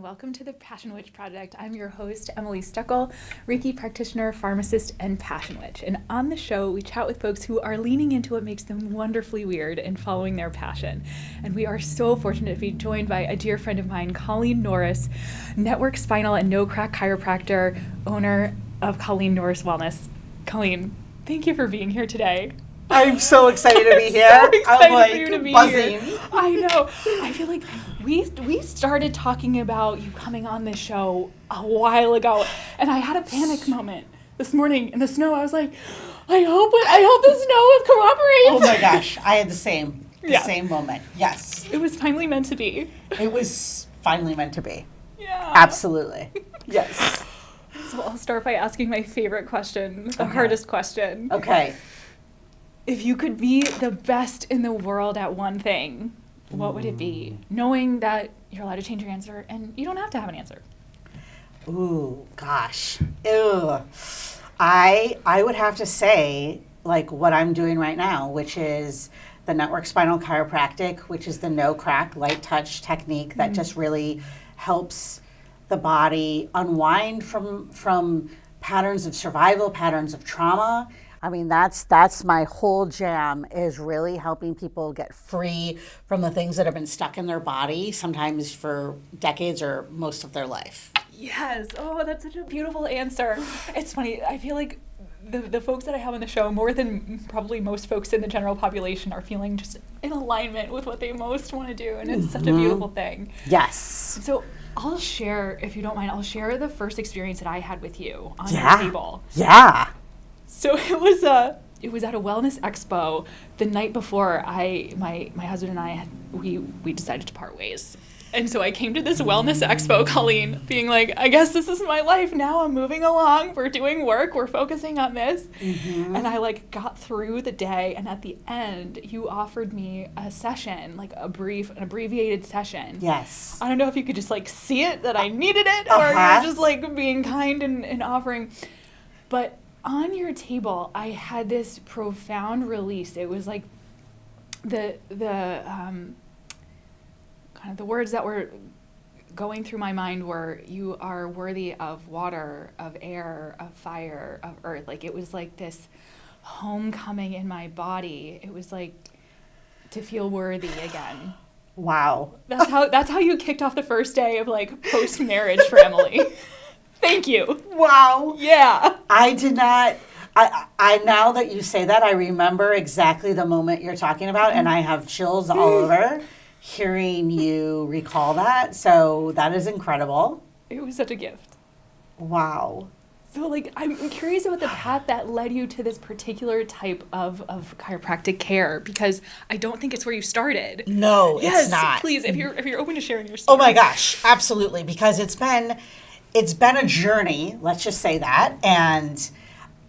welcome to the Passion Witch Project. I'm your host, Emily Steckel, Reiki practitioner, pharmacist, and Passion Witch. And on the show, we chat with folks who are leaning into what makes them wonderfully weird and following their passion. And we are so fortunate to be joined by a dear friend of mine, Colleen Norris, Network Spinal and No Crack chiropractor, owner of Colleen Norris Wellness. Colleen, thank you for being here today. I'm so excited to be here. So excited I'm like for you to be buzzing. Here. I know. I feel like we started talking about you coming on this show a while ago, and I had a panic moment this morning in the snow. I was like, I hope the snow cooperates. Oh my gosh, I had the same moment. Yes. It was finally meant to be. It was finally meant to be. Yeah. Absolutely. Yes. So I'll start by asking my favorite question, the hardest question. Okay. If you could be the best in the world at one thing, what would it be? Knowing that you're allowed to change your answer and you don't have to have an answer. Ooh, gosh. Ew. I would have to say, like, what I'm doing right now, which is the Network Spinal Chiropractic, which is the no crack, light touch technique that just really helps the body unwind from patterns of survival, patterns of trauma. I mean, that's my whole jam, is really helping people get free from the things that have been stuck in their body, sometimes for decades or most of their life. Yes. Oh, that's such a beautiful answer. It's funny. I feel like the folks that I have on the show, more than probably most folks in the general population, are feeling just in alignment with what they most want to do. And it's such a beautiful thing. Yes. So I'll share, if you don't mind, the first experience that I had with you on your table. Yeah. So it was at a wellness expo the night before my husband and I we decided to part ways. And so I came to this wellness expo, Colleen, being like, I guess this is my life now. I'm moving along. We're doing work. We're focusing on this. Mm-hmm. And I got through the day, and at the end, you offered me a session, an abbreviated session. Yes. I don't know if you could just see it that I needed it, or you're just being kind and offering. But on your table, I had this profound release. It was the kind of the words that were going through my mind were, you are worthy of water, of air, of fire, of earth. It was this homecoming in my body. It was to feel worthy again. Wow. That's how you kicked off the first day of post-marriage for Emily. Thank you. Wow. Yeah. I did not. I now that you say that, I remember exactly the moment you're talking about, and I have chills all over hearing you recall that. So that is incredible. It was such a gift. Wow. So I'm curious about the path that led you to this particular type of chiropractic care, because I don't think it's where you started. No, it's not. Please, if you're open to sharing your story. Oh my gosh, absolutely, because it's been a journey, let's just say that. And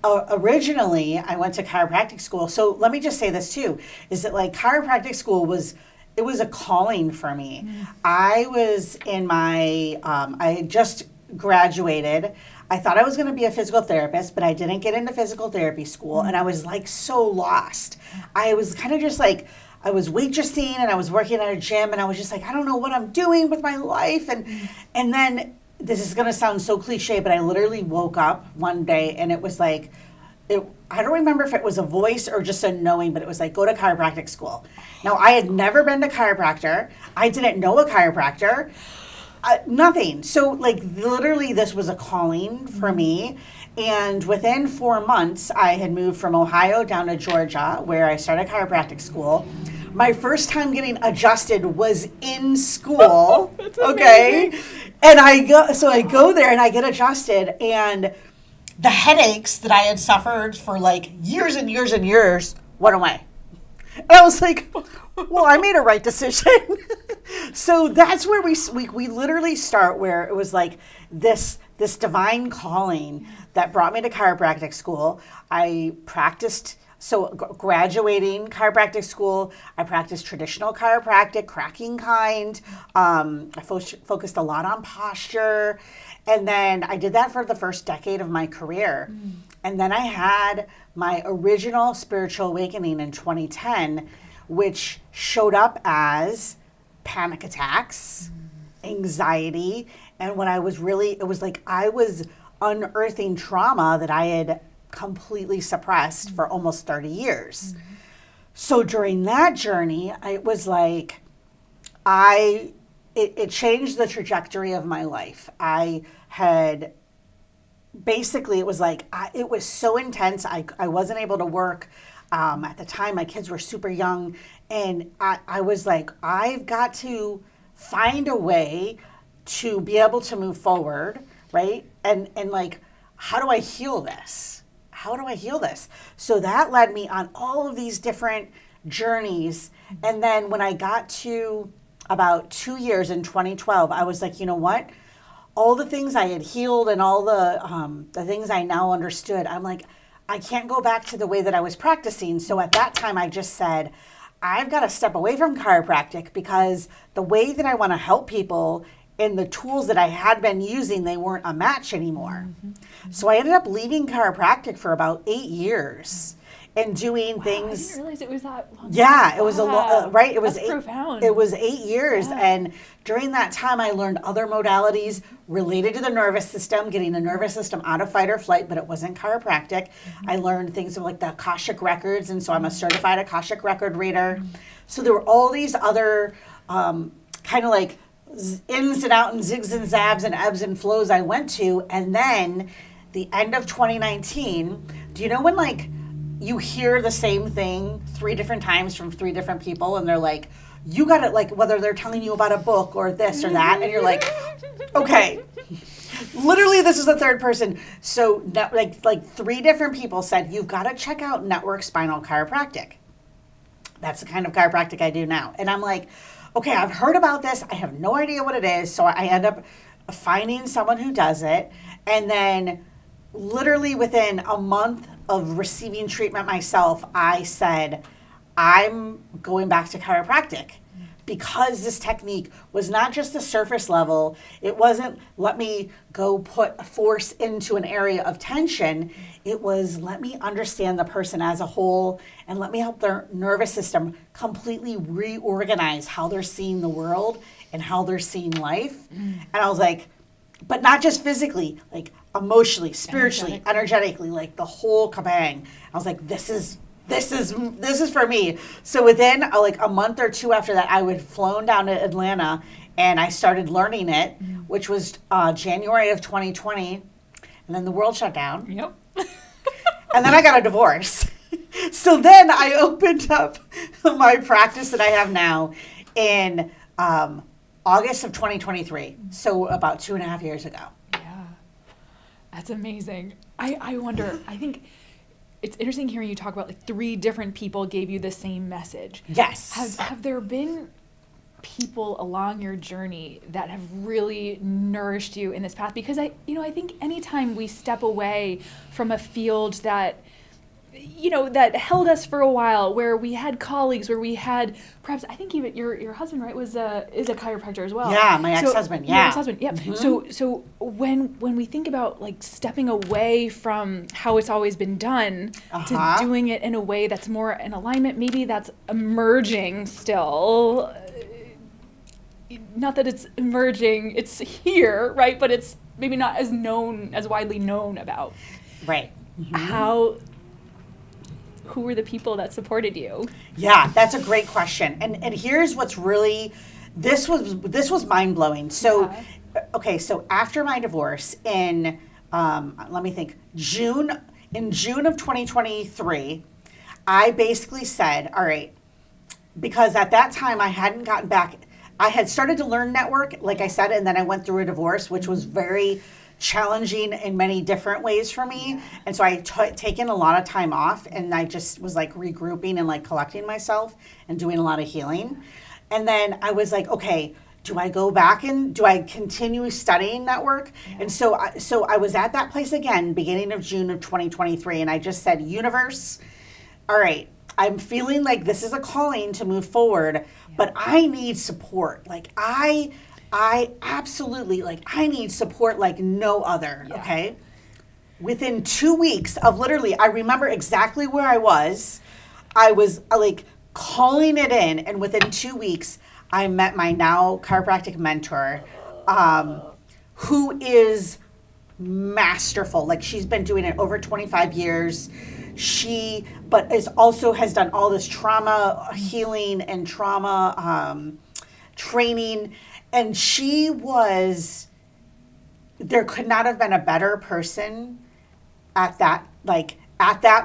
originally I went to chiropractic school. So let me just say this too, is that chiropractic school was a calling for me. Mm. I was in I had just graduated. I thought I was going to be a physical therapist, but I didn't get into physical therapy school. And I was so lost. I was kind of just I was waitressing, and I was working at a gym, and I was just I don't know what I'm doing with my life. And then, this is going to sound so cliche, but I literally woke up one day, and it was I don't remember if it was a voice or just a knowing, but it was go to chiropractic school. Now, I had never been to chiropractor. I didn't know a chiropractor. Nothing. So, literally, this was a calling for me. And within 4 months, I had moved from Ohio down to Georgia, where I started chiropractic school. My first time getting adjusted was in school. That's amazing. Okay. And I go there and I get adjusted, and the headaches that I had suffered for years and years and years went away. And I was well, I made a right decision. So that's where we literally start, where it was this divine calling that brought me to chiropractic school. I practiced. So graduating chiropractic school, I practiced traditional chiropractic, cracking kind. I focused a lot on posture. And then I did that for the first decade of my career. Mm. And then I had my original spiritual awakening in 2010, which showed up as panic attacks, anxiety, And when I was really, it was like I was unearthing trauma that I had completely suppressed for almost 30 years. So during that journey, it was like it changed the trajectory of my life. I had basically, it was like, it was so intense. I wasn't able to work. At the time, my kids were super young. And I was like, I've got to find a way to be able to move forward, right? And like, how do I heal this? How do I heal this? So that led me on all of these different journeys. And then when I got to about 2 years in 2012, I was like, you know what? All the things I had healed and all the things I now understood, I'm like, I can't go back to the way that I was practicing. So at that time, I just said, I've got to step away from chiropractic because the way that I want to help people and the tools that I had been using, they weren't a match anymore. So I ended up leaving chiropractic for about 8 years and doing things. I didn't realize it was that long. Yeah, it was a lot, right? It was That's profound. It was 8 years. And during that time, I learned other modalities related to the nervous system, getting the nervous system out of fight or flight, but it wasn't chiropractic. I learned things like the Akashic records. And so I'm a certified Akashic record reader. So there were all these other kind of like ins and outs and zigs and zabs and ebbs and flows I went to. And then the end of 2019, do you know when like you hear the same thing 3 different times from 3 different people and they're like, you got it, like whether they're telling you about a book or this or that, and you're like, okay, literally this is the third person. So like 3 different people said, you've got to check out Network Spinal Chiropractic. That's the kind of chiropractic I do now. And I'm like, okay, I've heard about this. I have no idea what it is. So I end up finding someone who does it. And then literally within a month of receiving treatment myself, I said, I'm going back to chiropractic because this technique was not just the surface level. It wasn't let me go put force into an area of tension. It was let me understand the person as a whole and let me help their nervous system completely reorganize how they're seeing the world and how they're seeing life. And I was like, but not just physically, like emotionally, spiritually, energetically, like the whole kabang. I was like, this is for me. So within like a month or 2 after that, I had flown down to Atlanta and I started learning it, which was January of 2020. And then the world shut down. Yep. And then I got a divorce. So then I opened up my practice that I have now in August of 2023. So about 2.5 years ago. Yeah. That's amazing. I wonder, I think it's interesting hearing you talk about like 3 different people gave you the same message. Yes. Have there been people along your journey that have really nourished you in this path? Because I think anytime we step away from a field that that held us for a while, where we had colleagues, where we had perhaps, I think even your husband, right, is a chiropractor as well. Yeah, my ex-husband. Yeah, your ex-husband. Yep. So when we think about like stepping away from how it's always been done to doing it in a way that's more in alignment, maybe that's emerging still. Not that it's emerging, it's here, right? But it's maybe not as widely known about. Right. Who were the people that supported you? Yeah, that's a great question. And here's what's really, this was mind blowing. So, okay, so after my divorce in, let me think, June of 2023, I basically said, all right, because at that time I hadn't gotten back. I had started to learn network, like I said, and then I went through a divorce, which was very challenging in many different ways for me. And so I taken a lot of time off, and I just was like regrouping and like collecting myself and doing a lot of healing. And then I was like, okay, do I go back and do I continue studying network? Yeah. And so I was at that place again, beginning of June of 2023. And I just said, universe, all right, I'm feeling like this is a calling to move forward, but I need support. Like I absolutely, like, I need support like no other, okay? Within 2 weeks of literally, I remember exactly where I was like calling it in, and within 2 weeks, I met my now chiropractic mentor. who is masterful. Like, she's been doing it over 25 years. But is also has done all this trauma healing and trauma training. And there could not have been a better person at that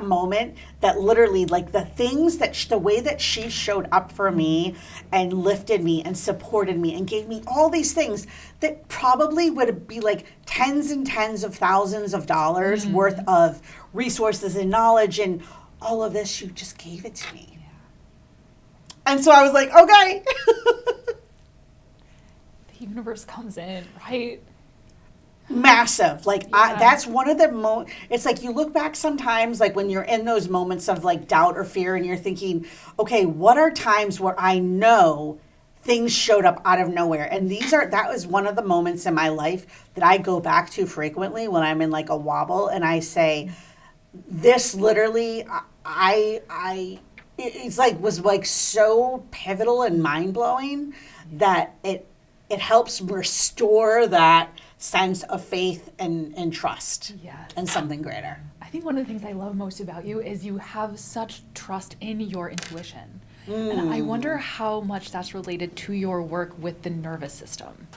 moment, that literally, like, the way that she showed up for me and lifted me and supported me and gave me all these things that probably would be like tens and tens of thousands of dollars worth of resources and knowledge and all of this, she just gave it to me. And so I was like, okay. The universe comes in, right? Massive. Like, that's one of the it's like you look back sometimes, like when you're in those moments of like doubt or fear and you're thinking, okay, what are times where I know things showed up out of nowhere? And that was one of the moments in my life that I go back to frequently when I'm in like a wobble and I say, this literally, it's like, was like so pivotal and mind blowing that it helps restore that sense of faith and trust and something greater. I think one of the things I love most about you is you have such trust in your intuition. And I wonder how much that's related to your work with the nervous system,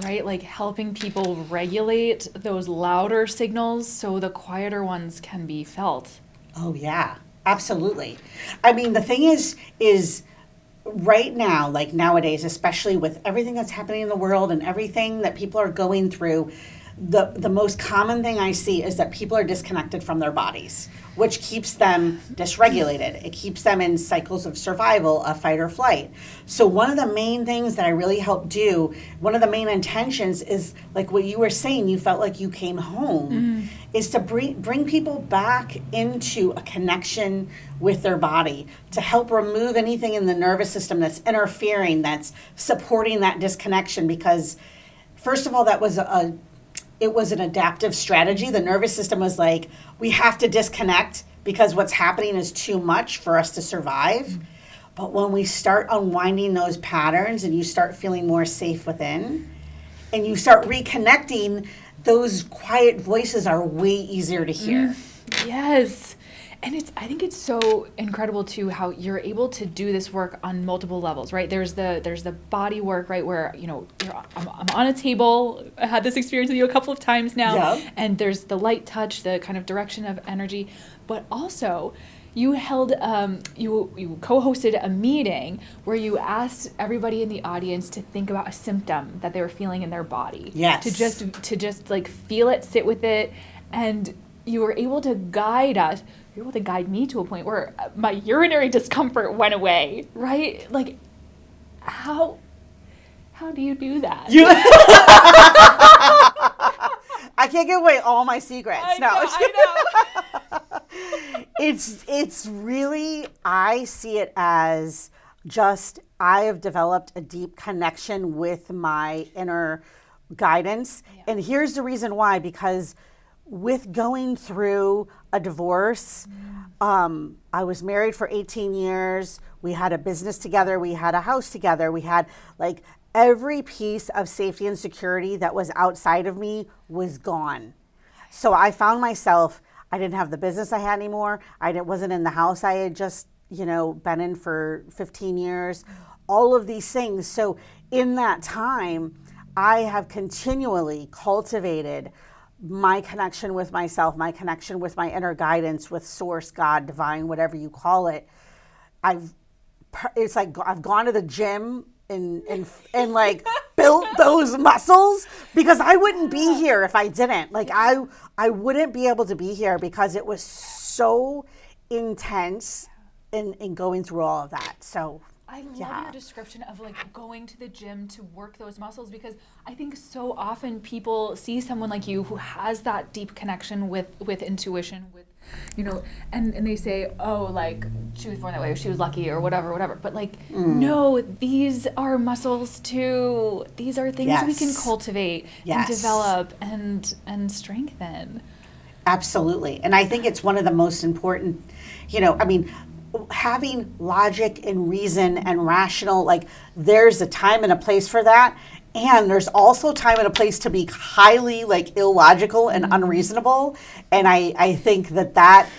right? Like helping people regulate those louder signals so the quieter ones can be felt. Oh, yeah, absolutely. I mean, the thing is right now, like nowadays, especially with everything that's happening in the world and everything that people are going through, the most common thing I see is that people are disconnected from their bodies, which keeps them dysregulated. It keeps them in cycles of survival, of fight or flight. So one of the main things that I really help do, one of the main intentions is like what you were saying, you felt like you came home, is to bring people back into a connection with their body, to help remove anything in the nervous system that's interfering, that's supporting that disconnection. Because first of all, it was an adaptive strategy. The nervous system was like, we have to disconnect because what's happening is too much for us to survive. But when we start unwinding those patterns and you start feeling more safe within and you start reconnecting, those quiet voices are way easier to hear. Yes. And I think it's so incredible too how you're able to do this work on multiple levels, right? There's the body work, right, where I'm on a table. I had this experience with you a couple of times now, and there's the light touch, the kind of direction of energy, but also you held you co-hosted a meeting where you asked everybody in the audience to think about a symptom that they were feeling in their body. Yes. To just like feel it, sit with it, and you were able to guide us. You were able to guide me to a point where my urinary discomfort went away, right? Like, how do you do that? I can't give away all my secrets. I know. It's really, I see it as just, I have developed a deep connection with my inner guidance. Yeah. And here's the reason why, because with going through a divorce, I was married for 18 years. We had a business together. We had a house together. We had like every piece of safety and security that was outside of me was gone. So I found myself, I didn't have the business I had anymore. I wasn't in the house I had just, been in for 15 years, all of these things. So in that time, I have continually cultivated my connection with myself, my connection with my inner guidance, with source, God, divine, whatever you call it. It's like I've gone to the gym and like built those muscles, because I wouldn't be here if I didn't. Like I wouldn't be able to be here because it was so intense in going through all of that. So I love your description of like going to the gym to work those muscles, because I think so often people see someone like you who has that deep connection with intuition, with, and they say, oh, like she was born that way, or she was lucky, or whatever. But like, no, these are muscles too. These are things we can cultivate and develop and strengthen. Absolutely. And I think it's one of the most important, having logic and reason and rational, like there's a time and a place for that. And there's also time and a place to be highly like illogical and unreasonable. And I think that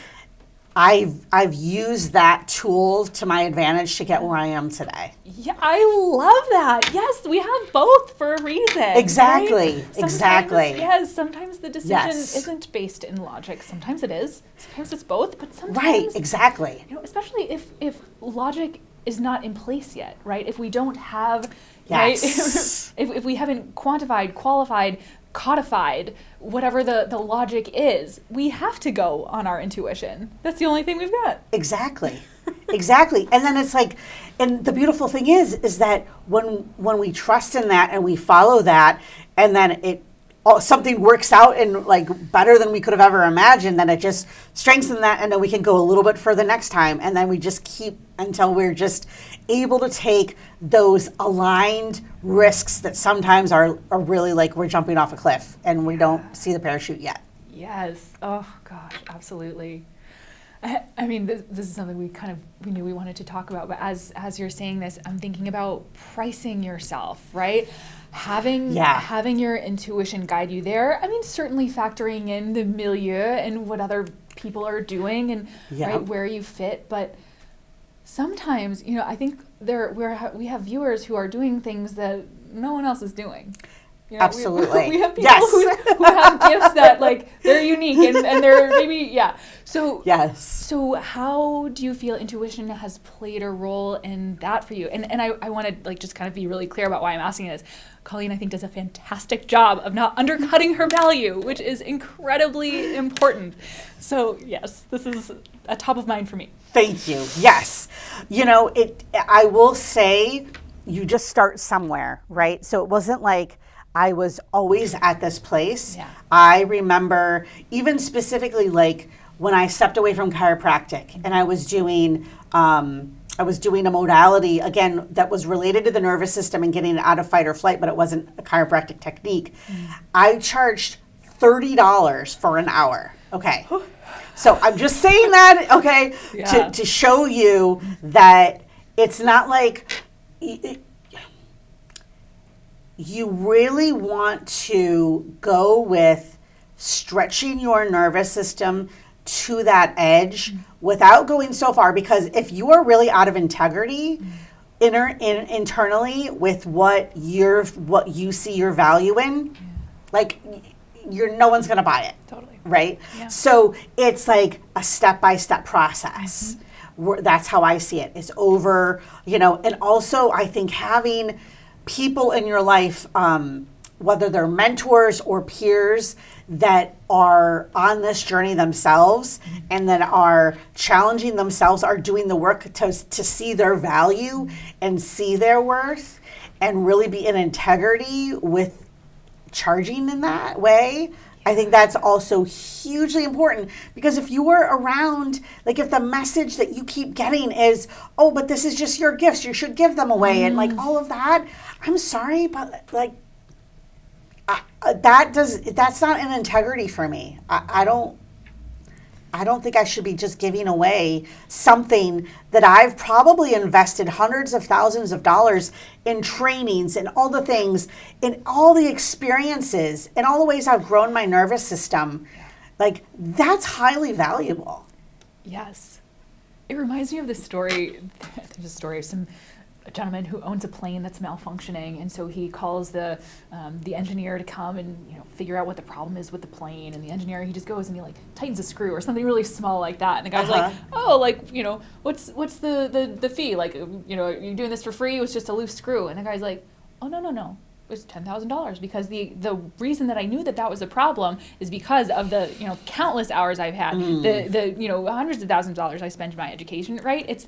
I've used that tool to my advantage to get where I am today. Yeah, I love that. Yes, we have both for a reason. Exactly. Right? Exactly. Yes, sometimes the decision Yes. isn't based in logic. Sometimes it is. Sometimes it's both, but sometimes Right, exactly. especially if logic is not in place yet, right? If we don't have Yes. right? if we haven't quantified, qualified, codified whatever the logic is, we have to go on our intuition. That's the only thing we've got. Exactly. Exactly. And then it's like, and the beautiful thing is that when we trust in that and we follow that, and then something works out and like better than we could have ever imagined, then it just strengthens that, and then we can go a little bit further next time, and then we just keep until we're just able to take those aligned risks that sometimes are really like we're jumping off a cliff and we don't see the parachute yet. Yes. Oh gosh, absolutely. I mean, this is something we knew we wanted to talk about, but as you're saying this, I'm thinking about pricing yourself, right? Having your intuition guide you there. I mean, certainly factoring in the milieu and what other people are doing and right where you fit, but sometimes, I think we have viewers who are doing things that no one else is doing. Absolutely. We have people who have gifts that like they're unique and they're maybe So yes. So how do you feel intuition has played a role in that for you? And I want to like just kind of be really clear about why I'm asking this. Colleen, I think, does a fantastic job of not undercutting her value, which is incredibly important. So yes, this is a top of mind for me. Thank you. Yes. I will say you just start somewhere, right? So it wasn't like I was always at this place. Yeah. I remember even specifically like when I stepped away from chiropractic and I was doing a modality, again, that was related to the nervous system and getting it out of fight or flight, but it wasn't a chiropractic technique. I charged $30 for an hour. Okay. So I'm just saying that, okay, to show you that it's not like you really want to go with stretching your nervous system to that edge without going so far, because if you are really out of integrity internally with what you see your value in, like no one's going to buy it. Totally. Right? Yeah. So it's like a step-by-step process. That's how I see it. It's over, and also I think having people in your life, whether they're mentors or peers that are on this journey themselves and that are challenging themselves, are doing the work to see their value and see their worth and really be in integrity with charging in that way. I think that's also hugely important, because if you are around, like if the message that you keep getting is, oh, but this is just your gifts, you should give them away, and like all of that, I'm sorry, but like that's not an integrity for me. I don't think I should be just giving away something that I've probably invested hundreds of thousands of dollars in trainings and all the things, in all the experiences, and all the ways I've grown my nervous system. Like, that's highly valuable. Yes. It reminds me of this story. There's a story of a gentleman who owns a plane that's malfunctioning, and so he calls the engineer to come and figure out what the problem is with the plane. And the engineer, he just goes and he like tightens a screw or something really small like that. And the guy's like, oh, like what's the fee? Like you're doing this for free? It was just a loose screw. And the guy's like, oh no. It was $10,000, because the reason that I knew that was a problem is because of the countless hours I've had, the hundreds of thousands of dollars I spent in my education, right? It's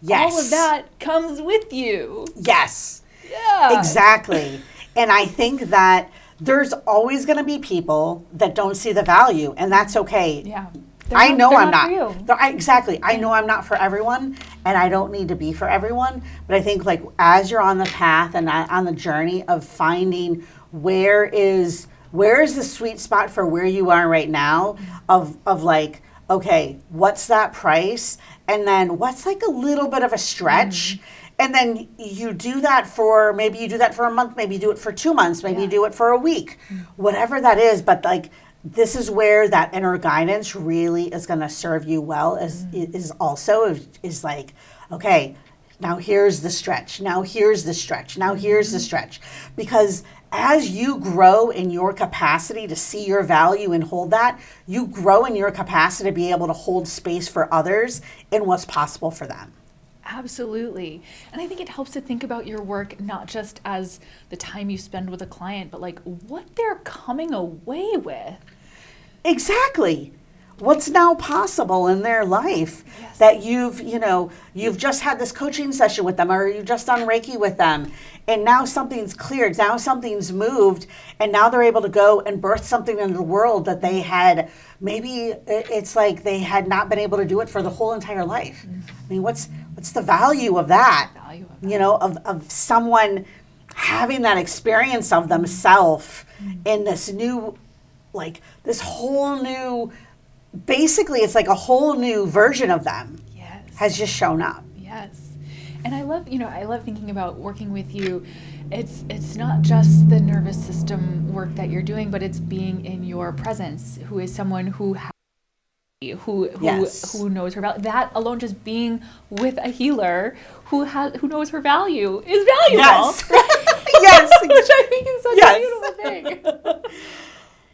all of that comes with you. Yes. Yeah. Exactly. And I think that there's always going to be people that don't see the value, and that's okay. Yeah. I know I'm not. For you. Exactly. I know I'm not for everyone, and I don't need to be for everyone. But I think like as you're on the path and on the journey of finding where is the sweet spot for where you are right now, of like, okay, what's that price? And then what's like a little bit of a stretch? And then you do that for, maybe you do that for a month, maybe you do it for 2 months, maybe you do it for a week, whatever that is. But like, this is where that inner guidance really is going to serve you well, is like, okay, now here's the stretch. Now here's the stretch. Now here's the stretch. Because as you grow in your capacity to see your value and hold that, you grow in your capacity to be able to hold space for others in what's possible for them. Absolutely. And I think it helps to think about your work not just as the time you spend with a client, but like what they're coming away with. Exactly. What's now possible in their life that you've just had this coaching session with them, or you've just done Reiki with them, and now something's cleared, now something's moved, and now they're able to go and birth something into the world that they had, maybe it's like they had not been able to do it for the whole entire life. I mean, what's the value of that? Of someone having that experience of themselves in this new, like this whole new, basically it's like a whole new version of them has just shown up. Yes. And I love thinking about working with you. It's not just the nervous system work that you're doing, but it's being in your presence, who is someone who knows her value. That alone, just being with a healer who knows her value is valuable. Yes. Yes. Which I think is such a beautiful thing.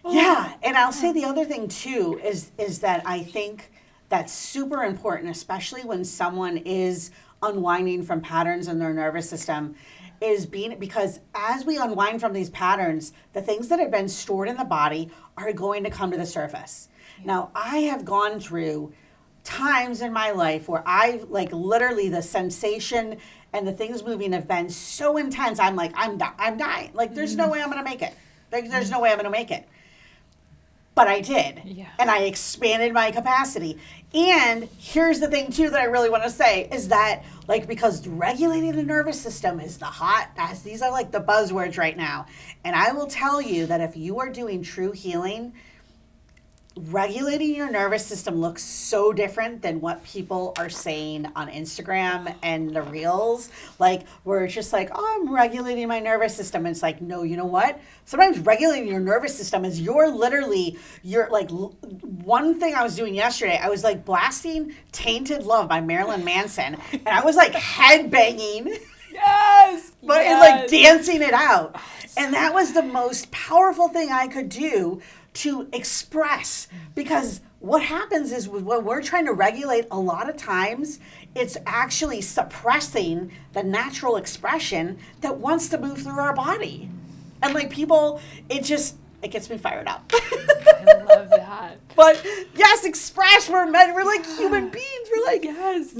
Yeah, and I'll say the other thing too is that I think that's super important, especially when someone is unwinding from patterns in their nervous system, because as we unwind from these patterns, the things that have been stored in the body are going to come to the surface. Yeah. Now, I have gone through times in my life where I've like literally the sensation and the things moving have been so intense. I'm like, I'm dying. Like, there's no way I'm going to make it. There's no way I'm going to make it. But I did. Yeah. And I expanded my capacity. And here's the thing, too, that I really want to say is that, like, because regulating the nervous system is these are like the buzzwords right now. And I will tell you that if you are doing true healing, regulating your nervous system looks so different than what people are saying on Instagram and the reels. Like, where it's just like, oh, I'm regulating my nervous system. And it's like, no, you know what? Sometimes regulating your nervous system is you're like, one thing I was doing yesterday, I was like blasting Tainted Love by Marilyn Manson. And I was like headbanging. And like dancing it out. And that was the most powerful thing I could do to express, because what happens is when we're trying to regulate, a lot of times it's actually suppressing the natural expression that wants to move through our body. And like people, it gets me fired up. I love that. But yes, express. We're like human beings. We're like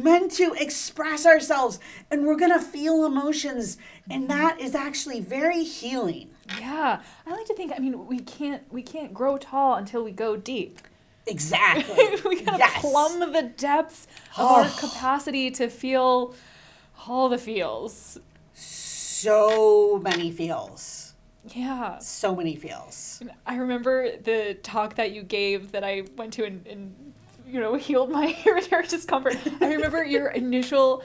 meant to express ourselves, and we're gonna feel emotions, and that is actually very healing. Yeah, I like to think. I mean, we can't grow tall until we go deep. Exactly. We gotta plumb the depths of our capacity to feel all the feels. So many feels. Yeah. So many feels. I remember the talk that you gave that I went to and healed my irritatory discomfort. I remember your initial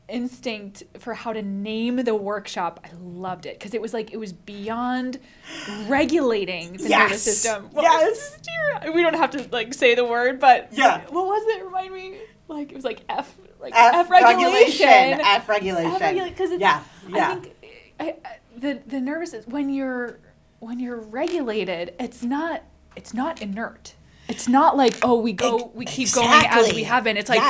instinct for how to name the workshop. I loved it because it was beyond regulating the nervous system. We don't have to like say the word, but what was it? Remind me. Like it was like F regulation. F regulation. Because I think the nervous system, when you're regulated, it's not inert. It's not like, oh, we keep going as we have been. It's like,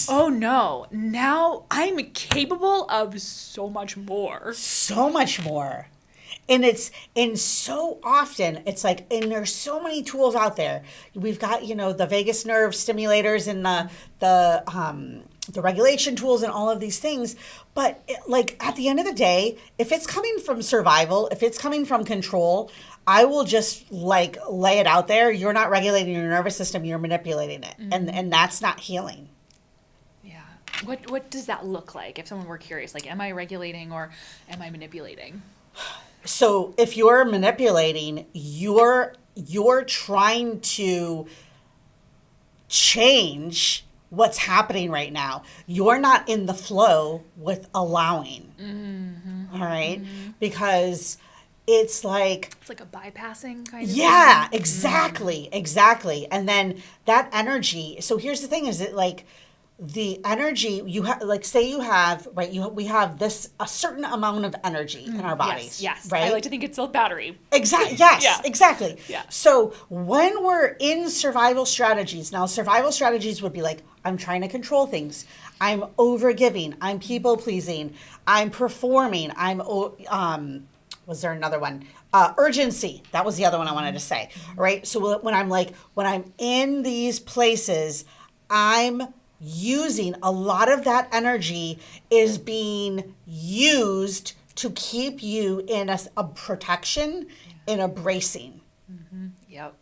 oh no, now I'm capable of so much more. So much more. And so often it's like, and there's so many tools out there. We've got, the vagus nerve stimulators and the regulation tools and all of these things. But at the end of the day, if it's coming from survival, if it's coming from control, I will just lay it out there. You're not regulating your nervous system. You're manipulating it. Mm-hmm. And that's not healing. Yeah. What does that look like if someone were curious? Like, am I regulating or am I manipulating? So if you're manipulating, you're trying to change what's happening right now. You're not in the flow with allowing. All right? Because it's like It's like a bypassing kind of yeah, thing. exactly. And then that energy. So here's the thing: is it like the energy you have? Like, say you have right. We have this a certain amount of energy in our bodies. Yes. Right. I like to think it's a battery. Exactly. Yes. Yeah. Exactly. Yeah. So when we're in survival strategies, now survival strategies would be like, I'm trying to control things. I'm overgiving. I'm people pleasing. I'm performing. Was there another one? Urgency. That was the other one I wanted to say. Right. So when I'm in these places, I'm using a lot of that energy is being used to keep you in a protection, in a bracing. Yep.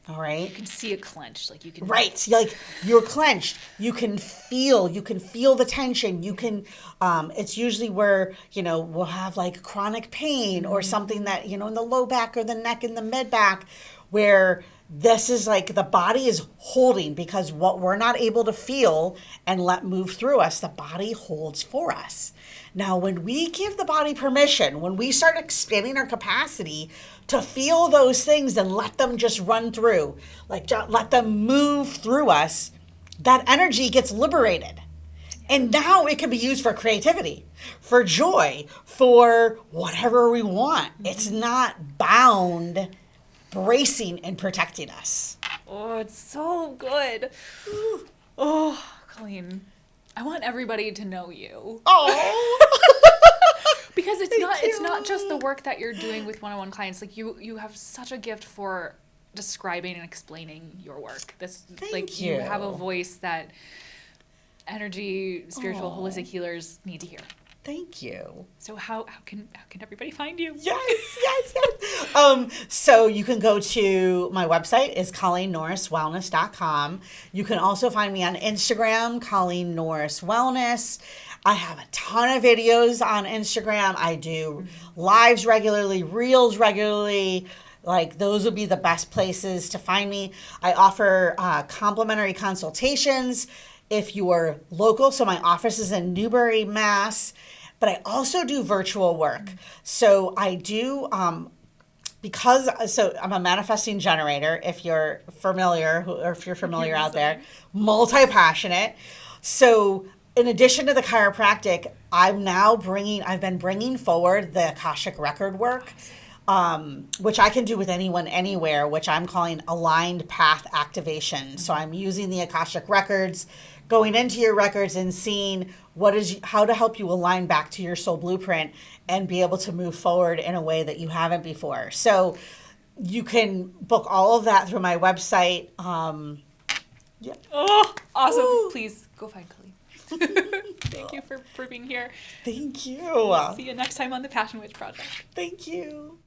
All right. You can see it clenched. Like you can. Right. Like you're clenched. You can feel the tension. You can, it's usually where, we'll have like chronic pain or something that, in the low back or the neck and the mid back where this is like the body is holding because what we're not able to feel and let move through us, the body holds for us. Now, when we give the body permission, when we start expanding our capacity to feel those things and let them just run through, like let them move through us, that energy gets liberated. And now it can be used for creativity, for joy, for whatever we want. It's not bound, bracing and protecting us. Oh, it's so good. Oh, Colleen, I want everybody to know you. Oh. Because it's not just the work that you're doing with one-on-one clients. Like you have such a gift for describing and explaining your work. Thank you you. have a voice that energy, spiritual, holistic healers need to hear. Thank you. So how can everybody find you? Yes. So you can go to my website is ColleenNorrisWellness.com. You can also find me on Instagram, Colleen Norris Wellness. I have a ton of videos on Instagram. I do lives regularly, reels regularly. Like those would be the best places to find me. I offer complimentary consultations if you are local. So my office is in Newbury, Mass. But I also do virtual work. So I do, so I'm a manifesting generator, if you're familiar, or if you're familiar out there, multi-passionate. So in addition to the chiropractic, I've been bringing forward the Akashic record work, which I can do with anyone, anywhere, which I'm calling aligned path activation. So I'm using the Akashic records, going into your records and seeing how to help you align back to your soul blueprint and be able to move forward in a way that you haven't before. So you can book all of that through my website. Yeah. Oh, awesome. Ooh. Please go find Colleen. Thank you for being here. Thank you. See you next time on the Passion Witch Project. Thank you.